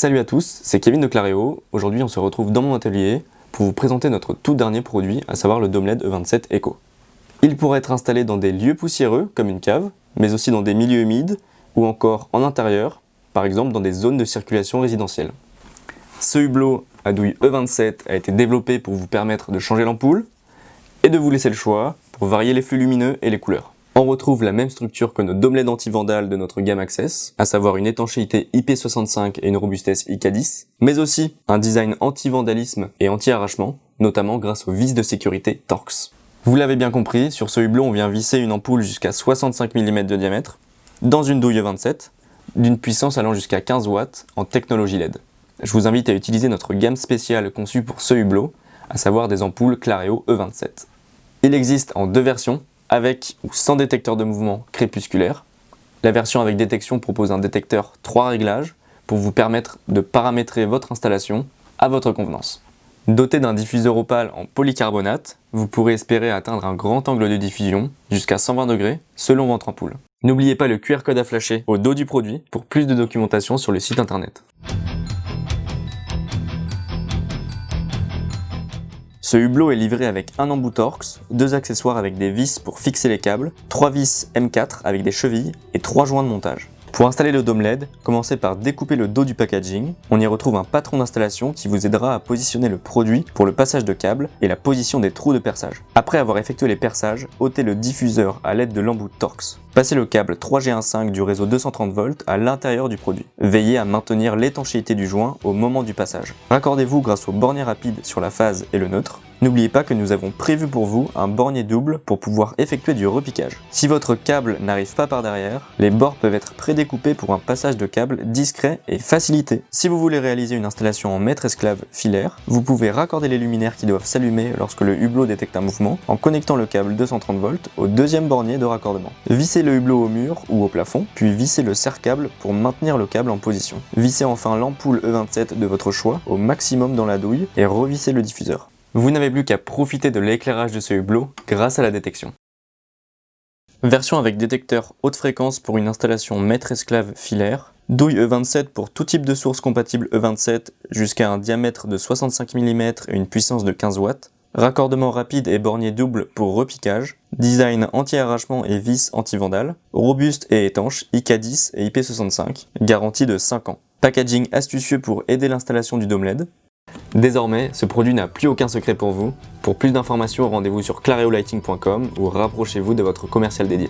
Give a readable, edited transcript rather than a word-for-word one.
Salut à tous, c'est Kevin de Claréo. Aujourd'hui on se retrouve dans mon atelier pour vous présenter notre tout dernier produit, à savoir le Dome LED E27 Eco. Il pourrait être installé dans des lieux poussiéreux comme une cave, mais aussi dans des milieux humides ou encore en intérieur, par exemple dans des zones de circulation résidentielle. Ce hublot à douille E27 a été développé pour vous permettre de changer l'ampoule et de vous laisser le choix pour varier les flux lumineux et les couleurs. On retrouve la même structure que nos Dome LED anti-vandales de notre gamme Access, à savoir une étanchéité IP65 et une robustesse IK10, mais aussi un design anti-vandalisme et anti-arrachement, notamment grâce aux vis de sécurité Torx. Vous l'avez bien compris, sur ce hublot on vient visser une ampoule jusqu'à 65 mm de diamètre, dans une douille E27, d'une puissance allant jusqu'à 15 watts en technologie LED. Je vous invite à utiliser notre gamme spéciale conçue pour ce hublot, à savoir des ampoules Claréo E27. Il existe en deux versions, avec ou sans détecteur de mouvement crépusculaire. La version avec détection propose un détecteur 3 réglages pour vous permettre de paramétrer votre installation à votre convenance. Doté d'un diffuseur opale en polycarbonate, vous pourrez espérer atteindre un grand angle de diffusion jusqu'à 120 degrés selon votre ampoule. N'oubliez pas le QR code à flasher au dos du produit pour plus de documentation sur le site internet. Ce hublot est livré avec un embout Torx, deux accessoires avec des vis pour fixer les câbles, 3 vis M4 avec des chevilles et 3 joints de montage. Pour installer le Dome LED, commencez par découper le dos du packaging. On y retrouve un patron d'installation qui vous aidera à positionner le produit pour le passage de câbles et la position des trous de perçage. Après avoir effectué les perçages, ôtez le diffuseur à l'aide de l'embout Torx. Passez le câble 3G15 du réseau 230 volts à l'intérieur du produit. Veillez à maintenir l'étanchéité du joint au moment du passage. Raccordez-vous grâce au bornier rapide sur la phase et le neutre. N'oubliez pas que nous avons prévu pour vous un bornier double pour pouvoir effectuer du repiquage. Si votre câble n'arrive pas par derrière, les bords peuvent être prédécoupés pour un passage de câble discret et facilité. Si vous voulez réaliser une installation en maître-esclave filaire, vous pouvez raccorder les luminaires qui doivent s'allumer lorsque le hublot détecte un mouvement en connectant le câble 230 volts au deuxième bornier de raccordement. Vissez le hublot au mur ou au plafond, puis vissez le serre-câble pour maintenir le câble en position. Vissez enfin l'ampoule E27 de votre choix au maximum dans la douille et revissez le diffuseur. Vous n'avez plus qu'à profiter de l'éclairage de ce hublot grâce à la détection. Version avec détecteur haute fréquence pour une installation maître-esclave filaire, douille E27 pour tout type de source compatible E27 jusqu'à un diamètre de 65 mm et une puissance de 15 watts, raccordement rapide et bornier double pour repiquage, design anti-arrachement et vis anti-vandale, robuste et étanche, IK10 et IP65, garantie de 5 ans. Packaging astucieux pour aider l'installation du Dome LED. Désormais, ce produit n'a plus aucun secret pour vous. Pour plus d'informations, rendez-vous sur clareolighting.com ou rapprochez-vous de votre commercial dédié.